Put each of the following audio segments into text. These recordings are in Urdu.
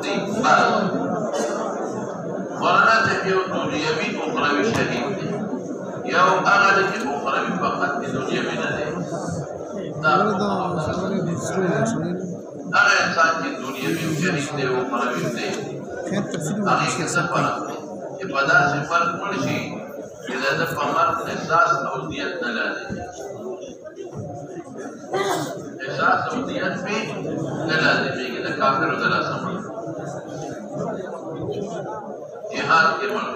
دی مولانا صاحب یو دنیوي اخروي شهید دی یو هغه چې اخروي فقط دی دنیوي نه دی هغه انسان چې دنیوي شهید دی او اخروي دی هغه کې څه فرق دی چې په داسې فرق پړ شي چې د په مرګ احساس او دیت نه لازم احساس او دیت پې نه لازمېږي د کافرو د لاسه مړ جهاد کې مړ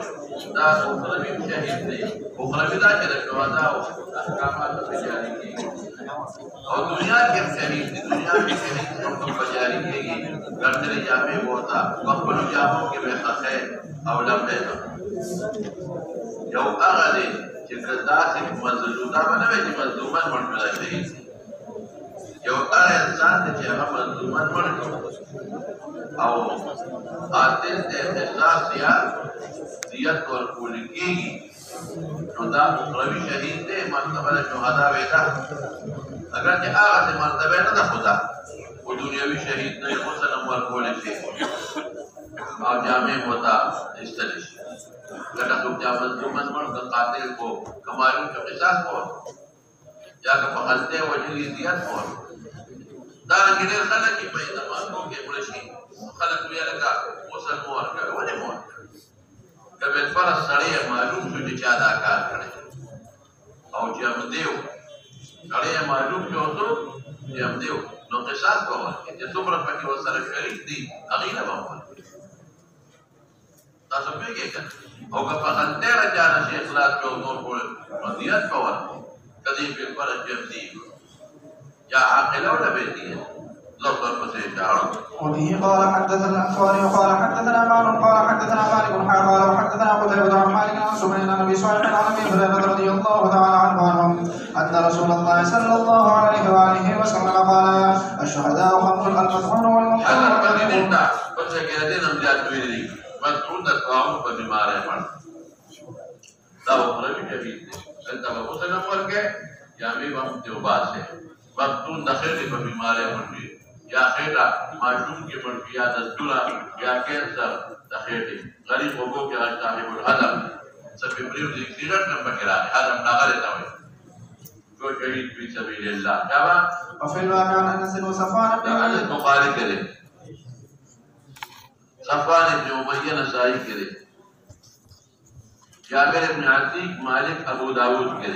دا اخروي شهید دی اخروي دا چې د شهدا او احکاماتو په جاري کېږي او دنیا کې شهید دی دنیا کې شهید په جاري کېږي ګردلې جامې بوتا په خپلو جامو کې به خخې او لمبې یو هغه دی چې که داسې مظلومه به نه وي چې مظلومان مړ کړی شهید یو هغه انسان دی چې هغه مظلومان مړ کړي او عادل د احساس یا دیت ورکول کېږي نو دا اخروي شهید دی مرتبه د شهدا ویده اگر چې هغه مرتبه نه ده خدا خو دنیوي شهید نه یې غسل هم ورکولی شي او جامې ورته ایستلی شي لکه څوک چې مظلومن مړ د قاتل کو که معلوم چې قصاص کول یا که په غلطۍ وژلي دیت کول دارنګې ډېر خلک یې په اعتمادو کې مړه شي خلک ویې لکه غسل مو ورکوي ولې مو ورکوي که بالفرض سړی یې معلوم شو چې چا دا کار کړی او چې همدې و سړی یې معلوم شو څوک چې همدې و نو قصاص به ورکړي چې څومره پکې ورسره شریک دي هغې نه به ورکړي تاسو پوهېږئ که او که په غلطۍ را چا نه شي اخلاص کړي او نور کړي نو دیت به ورکړي که دې بالفرض چې همدې یا عاقله ولا بيتيه وبه قال حدثنا الأنصاري وقال حدثنا معن قال حدثنا مالك قال وحدثنا قتيبة عن مالك عن سمعين عن أبي صالح عن أبي هريرة رضي الله تعالى عنهم أن رسول الله صلى الله عليه وآله وسلم قال الشهداء خمس المدفون والمقتول مفتون د خېټې په بیمارۍ مړ شي یا خېټه ماشوم کې مړ شي یا دستوره یا کینسر د خېټې غریب اوبو کې صاحب الهدم څه فبريولي سیګرټ نه پکې راځي هدم ناغله تا وایي جو شهید فی سبیل الله جواب وفي الواقع عن انس وصفوان بن البخاري کې صفوان بن امیہ نسائی کې جابر بن عتیق مالک ابو داود کې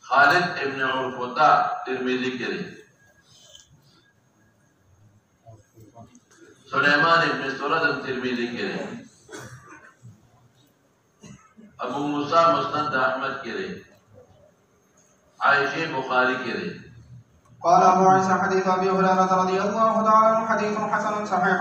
خالد ابن عرفتا ترمذی کرے سلیمان ابن سورد ترمذی کرے ابو موسیٰ مسند احمد کرے عائشہ بخاری کرے قال أبو عيسى حديث أبي هريرة رضي الله تعالى عنه حديث حسن صحيح.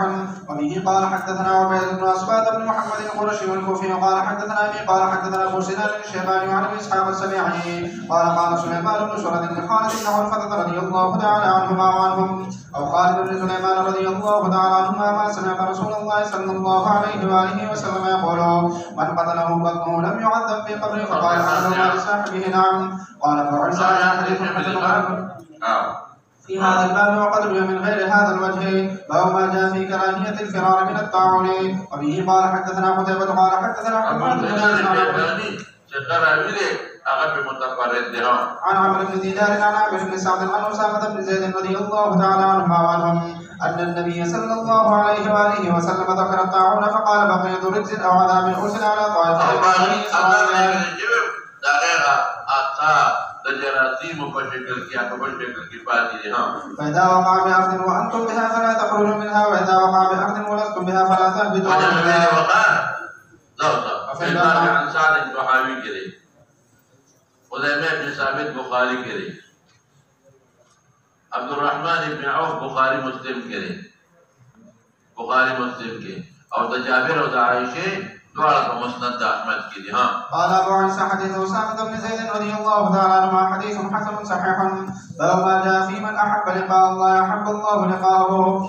وبه قال حدثنا عبيد بن أسباد بن محمد القرشي الكوفي قال حدثنا أبي قال حدثنا أبو سنان الشيباني عن أبي إسحاق السبيعي قال سليمان بن سرد بن خالد بن عرفة رضي الله تعالى عنهما وعنهم أو خالد بن سليمان رضي الله تعالى عنهما ما سمعت رسول الله صلى الله عليه وآله وسلم يقول من قتله بطنه لم يعذب في قبره فقال أحدهما لصاحبه نعم. قال أبو عيسى حديث حسن في هذا الباب وقد روي من غير هذا الوجه باب ما جاء في كراهية الفرار من الطاعون. وبه قال حدثنا قتيبة قال حدثنا حماد بن عن عمرو بن دينار عن عامر بن سعد عن أسامة بن زيد رضي الله تعالى عنهما وعنهم أن النبي صلى الله عليه وآله وسلم ذكر الطاعون فقال بقية رجز أو عذاب أرسل على طائفة من بني إسرائيل. جراثيم بشكل كي بشكل كفاية فإذا وقع بأرض وأنتم بها فلا تخرجوا منها وإذا وقع بأرض ولستم بها فلا تهبطوا منها. وفي عن سعد الصحابي كده خزيمة بن ثابت بخاري كده عبد الرحمن بن عوف بخاري مسلم كده بخاري مسلم كده أو جابر أو عائشة دوارة مسند أحمد كده قال أبو عيسى حديث أسامة بن زيد رضي الله تعالى عنهما حديث حسن صحيح. باب ما جاء في من أحب لقاء الله أحب الله لقاءه.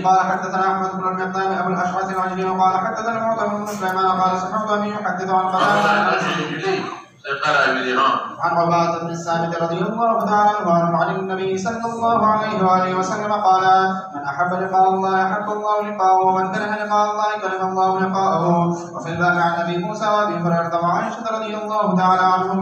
قال حدثنا أحمد بن المقدام أبو الأشعث العجلي وقال حدثنا معتمر بن سليمان قال سمعت أبي يحدث عن قتادة عن عبادة بن الصامت رضي الله تعالى عنه عن النبي صلى الله عليه وآله وسلم قال: من أحب لقاء الله أحب الله لقاءه ومن كره لقاء الله كره الله لقاءه. وفي الباب عن أبي موسى وأبي هريرة وعائشة رضي الله تعالى عنهم.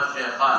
الشيخان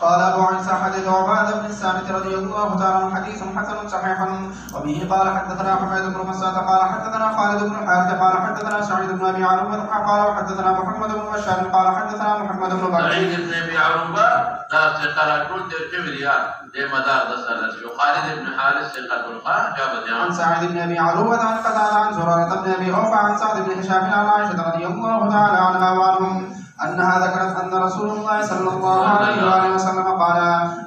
قال أبو عيسى حديث عبادة بن الصامت رضي الله تعالى عنه حديث حسن صحيح. وبه قال حدثنا حميد بن مسعود قال حدثنا خالد بن الحارث قال حدثنا سعيد بن أبي عروبة قال حدثنا محمد بن بشار قال حدثنا محمد بن بكر. سعيد بن أبي عروبة لا ثقة كل ترجمة ده مدار دسالة خالد بن حارث ثقة جابت عن سعيد بن أبي عروبة عن قتادة عن زرارة بن أبي أوفى عن سعد بن هشام عن عائشة رضي الله تعالى عنها وعنهم أنها ذكرت أن رسول الله صلى الله عليه وآله وسلم قال: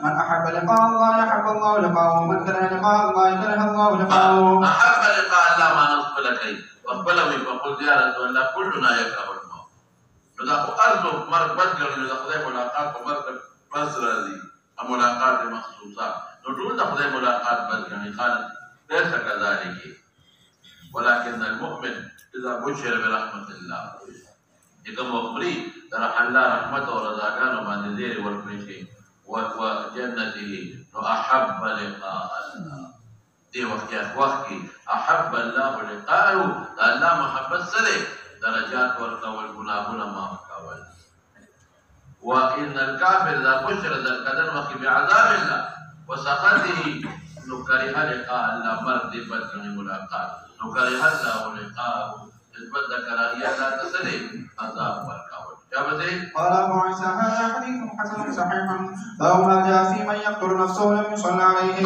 من أحب لقاء الله أحب الله لقاءه ومن كره لقاء الله كره الله لقاءه. أحب لقاء الله ما نصب لك فقبله فقلت يا رسول الله كلنا يكره الموت. فذا أرجو مرقبت قالوا إذا خذي ملاقات ومرقب مصر هذه ملاقات مخصوصة نقول خذي ملاقات بس يعني قالت ليس كذلك ولكن المؤمن إذا بشر برحمة الله إذا مخبري ترى الله رحمته ورزاقانه ما نزير والفريشي وجنته أحب لقاء الله دي وقت أحب الله لقاءه الله محبت سره درجات والقول منابنا ما مكاول. وإن الكافر إذا بشر ذا القدر وقي بعذاب الله وسخطه نكره لقاء الله مرد بدر ملاقات نكره الله لقاءه إثبت كراهية لا تسلي عذاب والقول. قال أبو عيسى هذا حديث حسن صحيح. باب ما جاء في من يقتل نفسه لم يصلى عليه.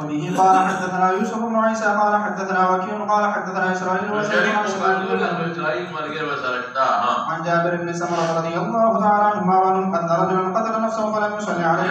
وبه قال حدثنا يوسف بن عيسى قال حدثنا وكيع قال حدثنا إسرائيل عن جابر بن سمرة رضي الله تعالى عنهما أن رجلا قتل نفسه فلم يصلي عليه.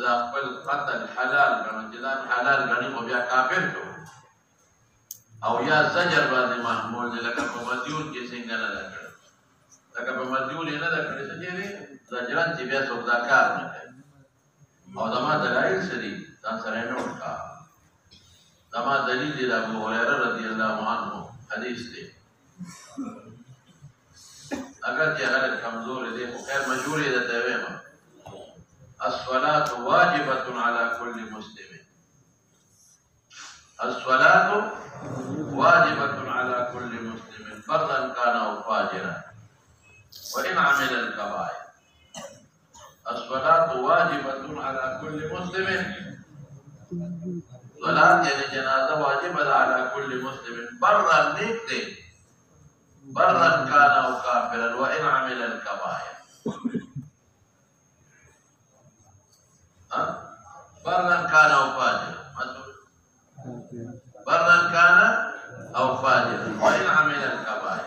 ذا قبل قتل حلال كما جلال حلال غني وبيا كافر تو او يا زجر بعد محمول لك بمديون جيسين غنا لك بمديون هنا ده كده سجلي زجران چې بیا سوداګر نه او دما دلایل سری دا سره نه وکا دما دلیل دی ابو هريره رضی الله عنه حدیث دی اگر چې هغه کمزور دی خو خیر مشهور دی ته وایم الصلاة واجبة على كل مسلم. الصلاة واجبة على كل مسلم برا كان أو فاجرا وإن عمل الكبائر. الصلاة واجبة على كل مسلم. صلاة يعني جنازة واجبة على كل مسلم برا نكتي برا كان أو كافرا وإن عمل الكبائر. برا كان أو فاجرا برا كان أو فاجرا وإن عمل الكبائر.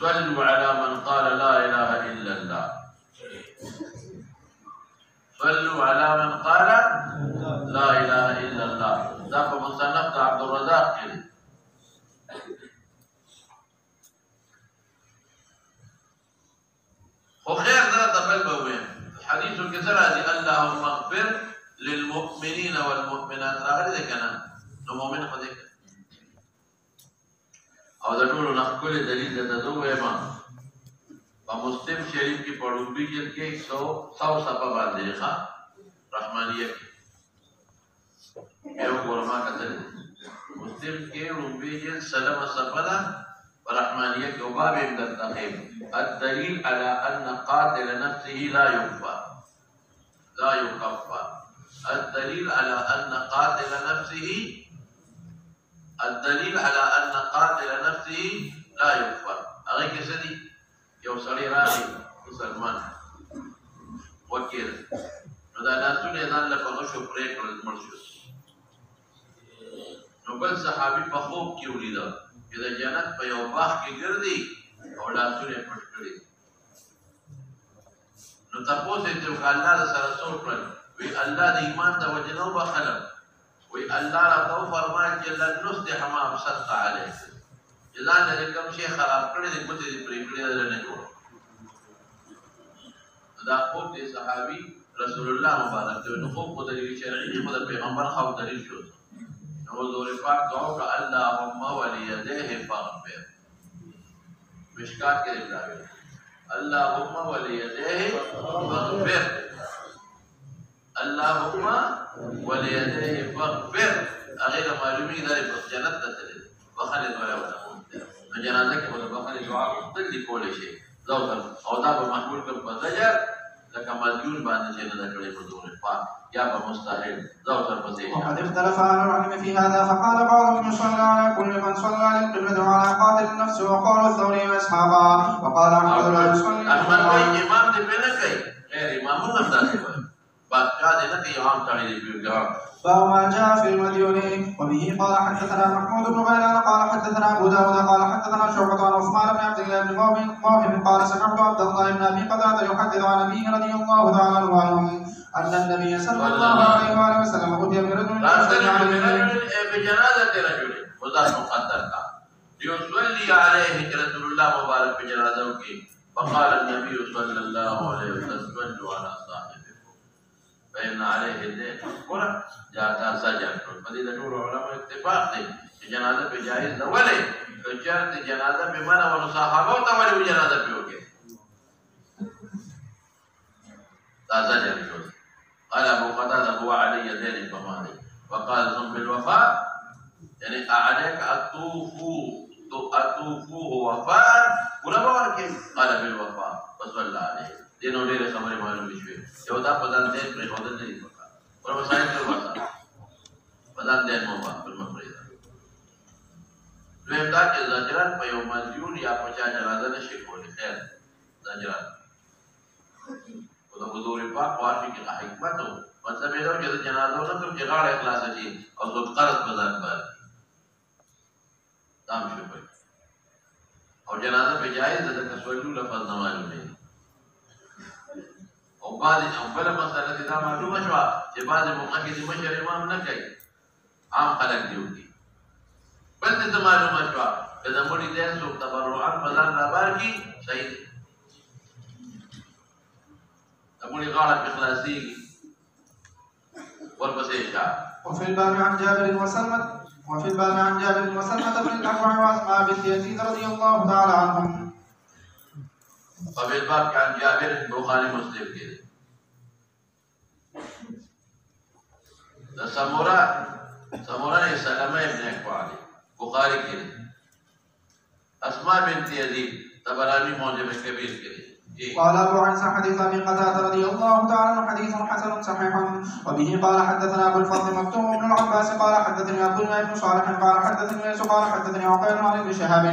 صلوا على من قال لا اله الا الله. صلوا على من قال لا اله الا الله. دا په مصنف د عبدالرزاق کې دی. خو خیر دا بل به ویم حدیثو کې څه راځي اللهم اغفر للمؤمنین والمؤمنات راغلی دی که نه؟ نو مؤمن خو دی او د ټولو نه ښکلی دلیل درته زه ووایم په مسلم شریف کې په لومبي جلد کې 100 صفحه باندې ښه رحمانیه کې بیا وګوره ما کتلی مسلم کې لومبي جلد 3 صفحه ده په رحمانیه کې او باب یې درته ښیم الدلیل على ان قاتل نفسه لا يكفر لا يكفر. الدليل على أن قاتل نفسه الدليل على أن قاتل نفسه لا يكفر. أغيك سدي يو سري راهي مسلمان وكيل ندا ناسون يدان لفغشو بريك والمرشد نوبل صحابي بخوب كي وليدا إذا جنت بيو باخ كي گردي او لاسون يپٹ کردي نو تپوس ایتو که اللہ دا سرسول کرن وی اللہ دا ایمان دا وجنو بخلم وی اللہ را تو فرمائے کہ لن نصلح ما افسدت علیک جزان لدے کم شیخ خراب کردی دی کتی دی پریکڑی دا لنگو دا خوب دی صحابی رسول اللہ مبارک دی نو خوب دلیل شرعی خود پیغمبر خواب دلیل شد نو حضور پاک دعو کہ اللہم ولیدیہ فاغفر مشکات کے دل داوی اللهم وليديه فاغفر اللهم وليديه فاغفر اغير معلومي ذلك جنت تتلد وخلد ولا وتقوم جنازك ولا بخلد دعاء مختل لكل شيء ذوقا او ذاب محمول كم فزجر لك مديون بعد جنة كلي بدون الفاء يا مستحيل ذوقا فزيجا. وقد اختلف اهل العلم في هذا فقال بعضهم يصلى على كل من صلى للقبلة وعلى قاتل النفس وقال الثوري واسحاقا وقال احمد لا يصلي. احمد امام دي بنا كي غير امام مختلف بادشاہ دے نہ کہ امام تاڑی دی بیو باب ما جاء في المديون وبه قال حدثنا محمود بن غيلان قال حدثنا ابو داود قال حدثنا شعبة عن عثمان بن عبد الله بن موهب قال سمعت عبد الله بن ابي قتادة يحدث عن ابيه رضي الله تعالى عنه ان النبي صلى الله عليه وآله وسلم أتي برجل بجنازة رجل مضاف مقدر کا ليصلي عليه رسول الله مبارك بجنازه کی فقال النبي صلى الله عليه وسلم صلوا على صاحبكم فإن عليه الدين قرأ جاءتا سجن فديد نور علماء اتفاق دي جنازه پہ جائز نہ ولے تو شرط جنازه پہ منع و صحابہ تو ولے جنازه پہ ہو گئے تازہ جن قال ابو قتادة هو علي دين فمالي وقال ثم بالوفاء يعني أعليك أطوفوه وفاء ولا بواركي قال بالوفاء فصلى عليه دينو ليلة خبري معلوم بشوي يودا فدان دين بري خودن نہیں پکا ولا مسائل کے واسا فدان دين موبا بالمفريدة دویم دا کہ زجران پا یو مزیون یا پچا جنازہ نشی کولی خیر زجران خدا حضور پاک واشی کی حکمت ہو مطلب یہ کہ جنازہ نہ تو جگاڑ اخلاص جی اور خود قرض بذات بار تام شکر اور جنازہ پہ جائز ہے کہ سوالو لفظ نہ معلوم نہیں اور بعض بلا مسئلہ دا معلوم شوا کہ بعض موقع کی مشر امام نہ کہی عام خلق دی ہوتی بل دې معلومه شوا کہ زموږ دې څوک تبرعات بازار رابار کی صحیح أقول غالب إخلاصي والبسيشة. وفي الباب عن جابر وسلمة بن الأكوع وأسماء بنت يزيد رضي الله تعالى عنهم. وفي الباب عن جابر البخاري مسلم كده. سمورة سلمة بن الأكوع بخاري كده. أسماء بنت يزيد طبراني موجب كبير كده. قال أبو عيسى حديث أبي قتادة رضي الله تعالى عنه حديث حسن صحيح وبه قال حدثنا أبو الفضل مكتوم بن العباس قال حدثني عبد الله بن صالح قال حدثني ليس قال حدثني عقيل عن ابن شهاب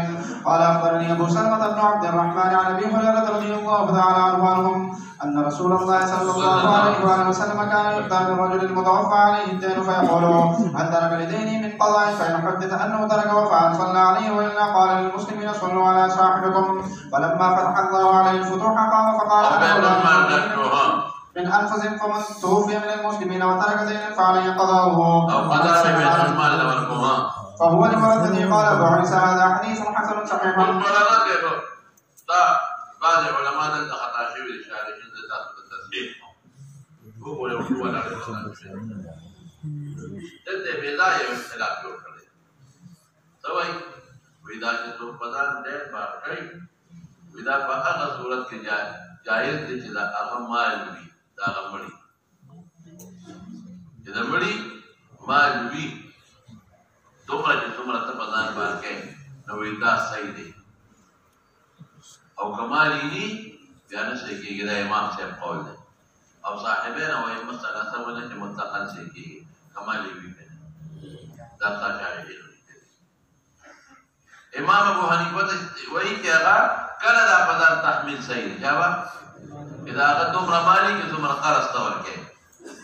قال أخبرني أبو سلمة بن عبد الرحمن عن أبي هريرة رضي الله تعالى عنهم أن رسول الله صلى الله عليه وآله وسلم كان يؤتى بالرجل المتوفى عليه الدين فيقول هل ترك لدينه من قضاء؟ فإن حدث أنه ترك وفاء صلى عليه، وإلا قال للمسلمين صلوا على صاحبكم. فلما فتح الله عليه الفتوح قام فقال من أنفسهم فمن توفي من المسلمين وترك دينا فعليه قضاؤه فهو لمردده. قال أبو عيسى هذا حديث حسن صحيح. بعض علماء دلته خطا شوي دي شارحين د تاسو د تصحیح هو له هو ولا دلته بلا یو اختلاف جوړ کړی سوای ودا چې څو پدان دې باندې ودا په هغه صورت کې جایز دي چې دا هغه مال وي دا غمړي چې دا مړي مال وي دومره چې څومره ته پدان باندې نو ودا صحیح دي او کمالی نی بیا نه شي کېږي دا امام صاحب قول دی او صاحبین او ائمه ثلاثه ولې چې مطلقاً شي کېږي کمالی وي دا څه امام ابو حنیفه وایي چې هغه کله دا پدان تحمیل صحیح دی جواب اذا هغه دومره مالی کې دومره قرض ته ورکړي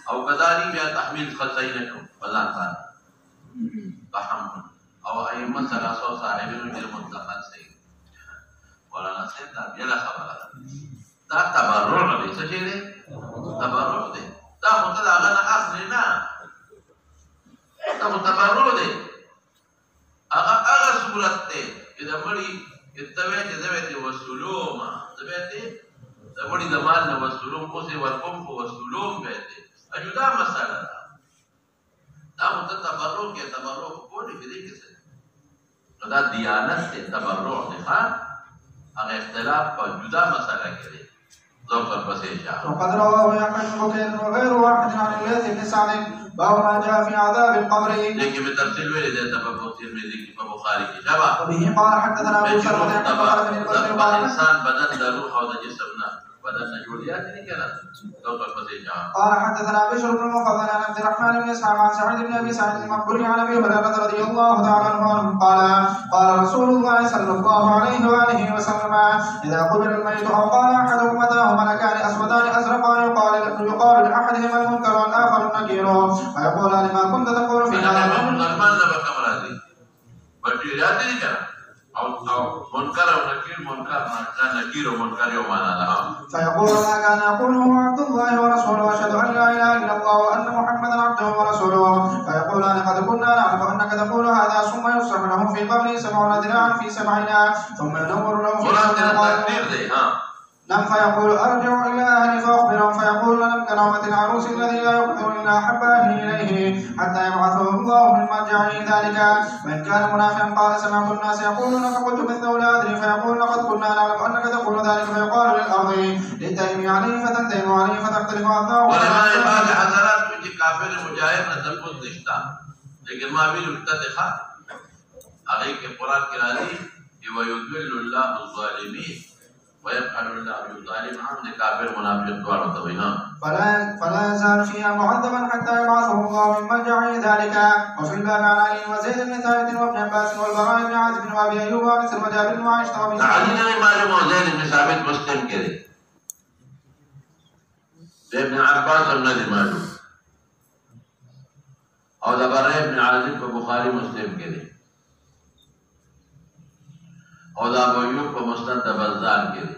او کداري بیا تحمیل صحیح نه کوي پدان باندې فهم او ائمه ثلاثه صاحبین چې مطلقاً صحیح ولا نسيت بلا خبر دا تبرع دی څه دی تبرع دی دا خو ته هغه نه اصلي نه دا تبرع دی هغه صورت دی چې د مړي اتوي چې زوی وسلوم زوی د مړي د مال نه وسلوم خو سي ورکوم خو وسلوم به دی اجدا مسله دا مو ته تبرع کې تبرع کولی دی کې څه دا دیانت ته تبرع نه ښه هغه اختلاف په جدا مسله کې دی ذکر پسې شاه. وقد رواه يحيى بن بكير وغير واحد عن الليث بن سعد باب ما جاء في عذاب القبر. لیکن میں تفصیل ویلے دیتا ہے تفسیر میں ذکر په بخاری کې جواب. وبه قال حدثنا ابو سلمة بن انسان بدن د روح او د جسم نه بدن نه جوړیات نه کړه ذکر پسې شاه. قال حدثنا بشر بن المفضل عن عبد الرحمن بن اسحاق عن سعيد بن ابي سعيد المقبري عن ابي هريرة رضي الله تعالى عنه قال رسول الله صلى الله عليه واله وسلم اذا قبر الميت او قال احدهم اتاه ملكان اسودان ازرقان يقال لاحدهما المنكر والاخر النكير فيقول لما كنت تقول في هذا المسلمان لا بكمرازي بټیریا دي کنه او منکر او نکیر نکیر او منکر یو معنا ده. فيقول ما كان يقوله عبد الله ورسوله اشهد ان لا اله الا الله وان محمدا عبده ورسوله فيقولان قد كنا نعلم انك تقول هذا ثم يفسح له في قبره 70 ذراعا في 70 ثم ينور له في نعم فيقول ارجع الى اهلي فاخبرهم فيقول لم كرامه العروس الذي لا يقدر الا احب اهله اليه حتى يبعثه الله من مرجعه ذلك. وان كان منافقا قال سمعت الناس يقولون فقلت مثله لا ادري فيقول لقد كنا نعلم انك تقول ذلك فيقال للارض للتهم عليه فتنتهم عليه فتختلف اعضاؤه. ولما بعض حضرات من كافر مجاهد نتفوز نشتا لیکن ما بھی لکھتا دیکھا آگے کے قرآن کے راضی ويذل الله الظالمين ويفعل الله بالظالم عمد كافر منافق دوار وطوينا فلا يزال فيها معذبا حتى يبعثه الله من مرجعه ذلك. وفي الباب عن علي وزيد بن ثابت وابن عباس والبراء بن عازب وابي ايوب وانس وجابر بن عائشه وابي علي نے معلوم زيد بن ثابت مسلم کرے ابن عباس النبي معلوم او البراء بن عازب بخاري مسلم کرے او دا ابو ایوب په مسند بازار کې دی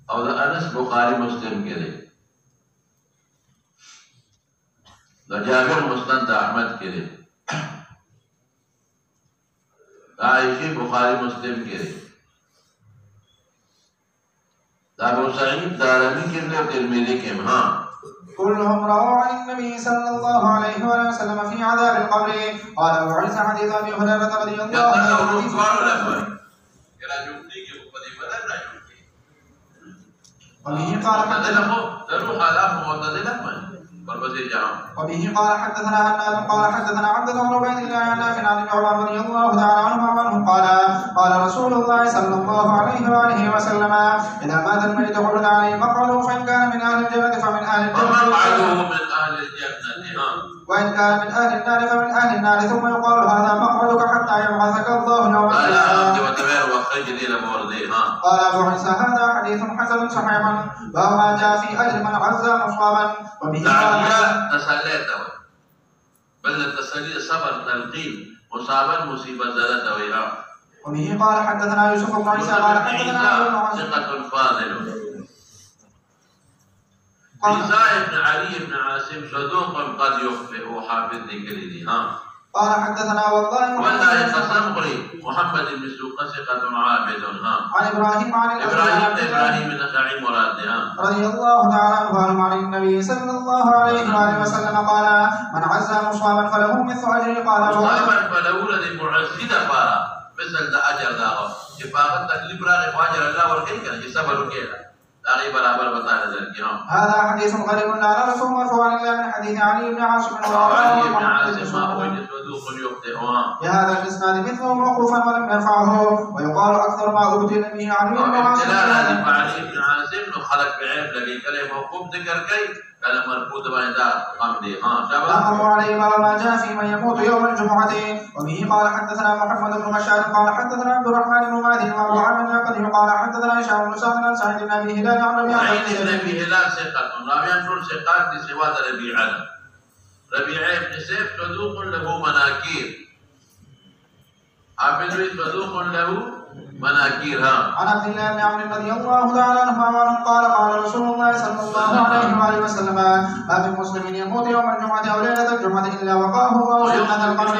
او دا انس بخاری مسلم کې دی دا جابر مسند احمد کې دی دا عائشہ بخاری مسلم کې دی دا ابو سعید دارمی کې دی ترمذی کې ها كلهم رووا عن النبي صلى الله عليه وسلم في عذاب القبر. قال ابو عيسى حديث ابي هريره رضي الله عنه وبه قال حدثنا هناد قال حدثنا عبد الله بن عبيد الله عن نافع عن ابن عمر رضي الله تعالى عنه قال رسول الله صلى الله عليه واله وسلم اذا مات الميت حرد عليه مقعده فان كان من اهل الجنه فمن اهل الجنه وإن كان من أهل النار فمن أهل النار ثم يقال هذا مقعدك حتى يبعثك الله يوم القيامة. قال أبو عيسى هذا حديث حسن صحيح باب ما جاء في أجر من عزى مصابا وبه بل تسلي صبر تلقين مصابا مصيبة زالت ويها. وبه قال حدثنا يوسف بن عيسى قال حدثنا ثقة فاضل. عيسى بن علي بن عاصم صدوق قد يخطئ حافظ ذكره. قال حدثنا والله قسم قريب محمد بن سوق ثقة عابد. عن إبراهيم عن إبراهيم النخعي مراد. رضي الله تعالى عنه عن النبي صلى الله عليه وآله وسلم قال من عزى مصابا فله مثل أجره. قال مصابا فله الذي معزد فارا مثل ذا أجر ذا شفاقة تكليف راغب وأجر الله والكيكا يصبر كيلا لاغي برابر بطانة ذلك. هذا حديث غريب لا نعرفه مرفوعا إلا من حديث علي بن عاصم علي بن عاصم ما وجد صدوق يخطئ. بهذا الإسناد مثله موقوفا ولم يرفعه ويقال أكثر ما أبتل به علي بن عاصم. علي بن عاصم خلق بعيب لكن كلمة موقوف ذكر كي كلمة مرفوض بإداء قمدي. أمر عليه ما جاء في من يموت يوم الجمعة. وبه قال حدثنا محمد بن بشار قال حدثنا عبد الرحمن بن مهدي وأبو عامر الناقدي قال حدثنا هشام بن سعد عن سعيد بن أبي هلال عن ربيعة بن أبي هلال ثقة رابعا شر ثقات لسواد ربيعة. ربيعة بن سيف صدوق له مناكير. حافظ صدوق له مناكير. عن عبد الله بن عمرو رضي الله تعالى عنه قال قال رسول الله صلى الله عليه وآله وسلم ما من مسلم يموت يوم الجمعة أو ليلة الجمعة إلا وقاه الله جنة القبر.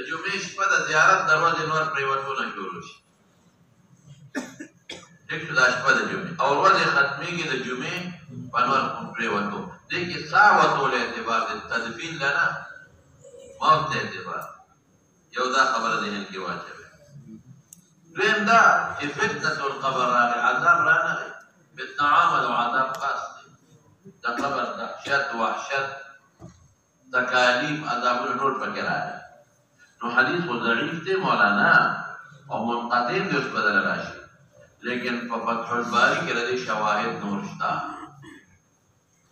جمعه شپه زیارت دروازه نور پریوتونه شروع شي. ټیک دا شپه د جمعې او ورځې ختمېږي د جمعې په نور پریوتو. دې کې ساعتول اعتبار د تدفین لنا موت اعتبار یو دا خبره ذهن کې واچوي. دویم دا چې فتنة القبر راغی عذاب رانغی. فتنه عامه او عذاب خاص دی. د قبر دهشت وحشت تکالیف عذابونه ټول پکې راغلي. نو حدیث خو ضعیف دی مولانا او منقطع دی اوس بدل راشي لیکن په فتح الباری کې لدی شواهد نور شته.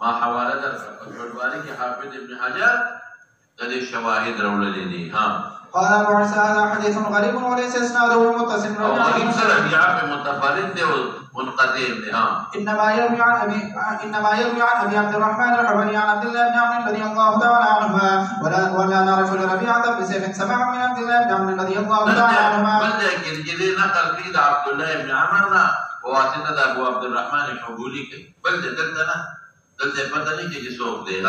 ما حواله در فتح الباری کې حافظ ابن حجر لدی شواهد راوړلې دي. قال أبو عيسى هذا حديث غريب وليس إسناده متصل. او غريب سره بيع متفرد دی او منقطع دی. إنما يروي عن أبي عبد الرحمن الحبلي عن عبد الله بن عمرو رضي الله تعالى عنهما ولا نعرف لربيعة بن سيف سمع من عبد الله بن عمرو رضي الله تعالى عنهما. بل لكن جدي نقل في عبد الله بن عمرو وواسطة أبو عبد الرحمن الحبولي بل دلتنا بدني كي سوق دي.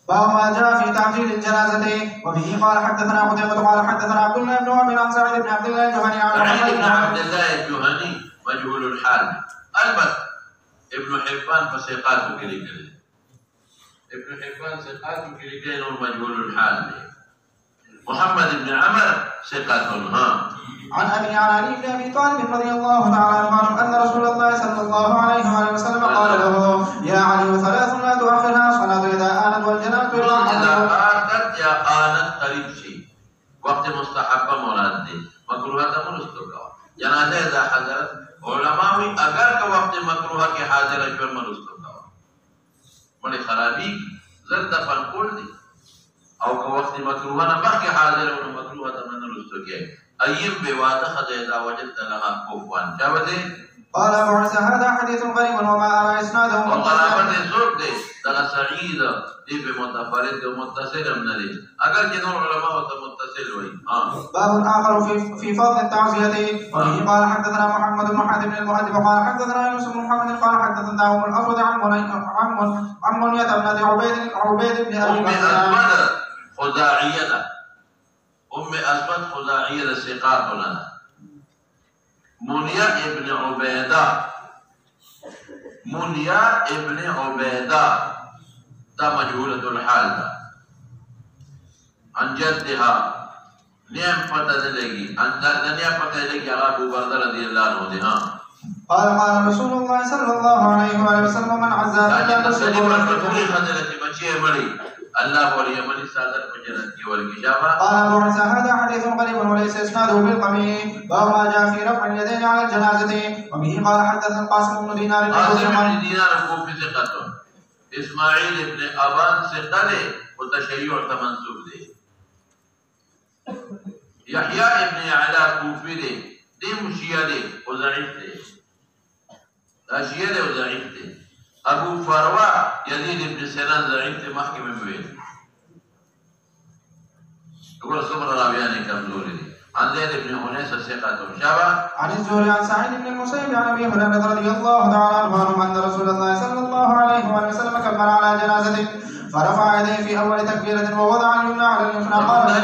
باب ما جاء في تعجيل الجنازة. وبه قال حدثنا قتيبة قال حدثنا عبد الله بن وهب عن سعيد بن عبد الله الجهني عن سعيد بن عبد الله الجهني مجهول الحال. البت ابن حبان فثقاته كلي ابن حبان ثقاته كلي مجهول الحال. محمد بن عمر ثقة. عن أبي عن علي بن أبي طالب رضي الله تعالى عنه أن رسول الله صلى الله عليه وآله وسلم قال له يا علي ثلاث لا تؤخرها الصلاة إذا آنت والجنازة إذا آنت يا آنت قريب شيء وقت مستحبة مراد دي مكروهة منستوكا. جنازة إذا حضرت علماوي اگر کا وقت مکروه کے حاضر شو منستوکا بڑی خرابی زرد دفن کول دي او کا وقت مکروه نه مخ کے حاضر او مکروه ته منستوکا ايم بواده خدای اذا وجدت لها كفوان جاوزه. قال أبو عيسى هذا حديث غريب وما أرى إسناده وقرابة سوق دي دغه سعيد دي په متفرد او متصل من دي اگر چې نور علماء ته متصل وي. باب آخر في فضل التعزية. وفيه قال حدثنا محمد بن حاتم بن المؤدب قال حدثنا يوسف بن محمد قال حدثنا أم الأسود عن منية بن عبيد بن أبي بكر خزاعية. أم أسود خزاعية ثقات لنا. منية ابن عبيدة ده مجهولة الحال. عن جدها نعم فتح لگی نعم فتح لگی أبو بردر رضي الله عنه. قال قال رسول الله صلى الله عليه وآله وسلم من عزا فلا الله ولي من سادر بجنة والكشافة. قال أبو عيسى هذا حديث غريب وليس إسناده بالقوي. باب ما جاء في رفع اليدين على الجنازة. وبه قال حدثنا القاسم بن دينار الكوفي ثقة اسماعیل ابن ابان سے قلے وہ تشیع تمنصوب دے یحییٰ ابن علا کوفی دے دیم شیعہ دے وہ ضعیف دے دا شیعہ دے وہ ضعیف دے ابو فروہ یزید ابن سنان ضعیف دے محکم مویل اگر صبر راویانی کمزوری دے عن زيد بن أنيس الثقة شبه عن الزهري عن سعيد بن المسيب عن أبي هريرة رضي الله تعالى عنه أن رسول الله صلى الله عليه وسلم كبر على جنازته فرفع يديه في أول تكبيرة ووضع اليمنى على اليسرى قال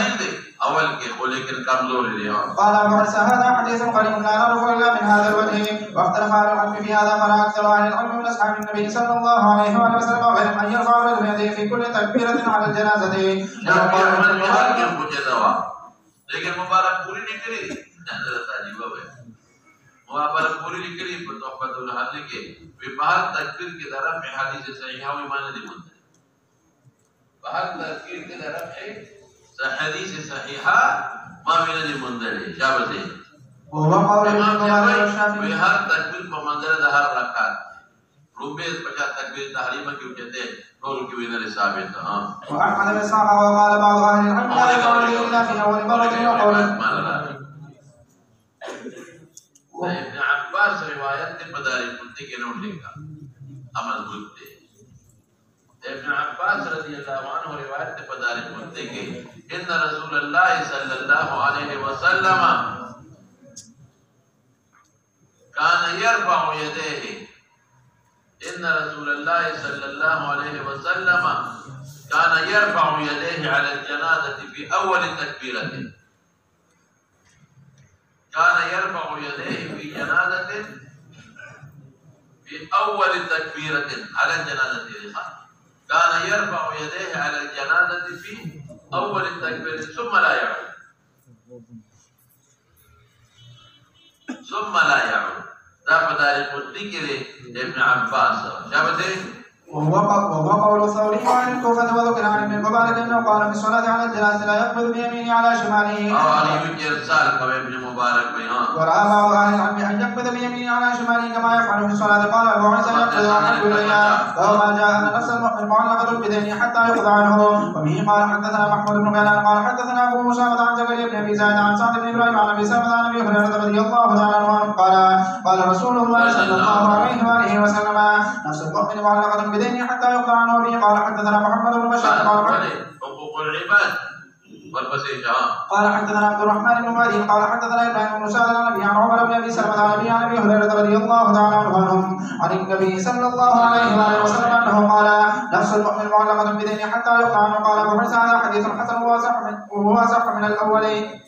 أول ولكن كمزور اليوم قال أبو عيسى هذا حديث قريب لا نعرف إلا من هذا الوجه واختلف أهل العلم في هذا فلا أكثر أهل العلم من أصحاب النبي صلى الله عليه وسلم غير أن يرفع الرجل يديه في كل تكبيرة على الجنازة لیکن مبارک پوری نہیں کری حضرت عجیبہ ہے مبارک پوری نہیں کری تحفۃ الحل کے بہر تکبیر کی طرف میں حدیث صحیحہ و ایمان دی منتظر بہر تکبیر کی طرف ہے حدیث صحیحہ ما من دی منتظر شابہ سے وهو قول الشافعي بہر تکبیر کو منظر ظہر رکعت روبے 50 تکبیر تحریمہ کی کہتے ہیں نور کی وینر ثابت ہاں وأحمد بن إسحاق وقال بعض أهل العلم لا يقول إلا في أول مرة وقول ابن عباس روایت بداری قلتے کے نوٹ لے گا عمل بلتے ابن عباس رضی اللہ عنہ روایت بداری قلتے کے ان رسول اللہ صلی اللہ علیہ وسلم کان یرفع یدیہ إن رسول الله صلى الله عليه وسلم كان يرفع يديه على الجنازة في أول تكبيرة كان يرفع يديه في جنازة في أول تكبيرة على الجنازة كان يرفع يديه على الجنازة في أول تكبيرة ثم لا يعود ذا فداري قلتي كده ابن عباس شابته وهو قول الثوري عن الكوفة وذكر عن ابن المبارك انه قال في الصلاة على الجنازة لا يقبض بيمينه على شماله علي ارسال كما ابن مبارك بيان ورأى بعض اهل العلم ان يقبض بيمينه على شماله كما يفعل في الصلاة قال ابو عيسى يقبض عن كل وهو ما جاء ان نفس المؤمن معلقة بدينه حتى يقضى عنه وبه قال حدثنا محمود بن غيلان قال حدثنا ابو موسى عن زكريا بن ابي زايد عن سعد بن ابراهيم عن ابي سلمة عن ابي هريرة رضي الله تعالى عنه قال رسول الله صلى الله عليه واله وسلم نفس المؤمن معلقة بدينه حتى يقضى عنه وبه قال حدثنا محمد بن بشار حقوق العباد قال حدثنا عبد الرحمن بن مهدي قال حدثنا ابراهيم بن سعد عن ابي عن عمر بن ابي سلمة عن ابي هريرة رضي الله تعالى عنهم عن النبي صلى الله عليه واله وسلم انه قال نفس المؤمن معلقة بدينه حتى يقضى عنه قال ابو عيسى هذا حديث حسن وهو اصح من الاولين.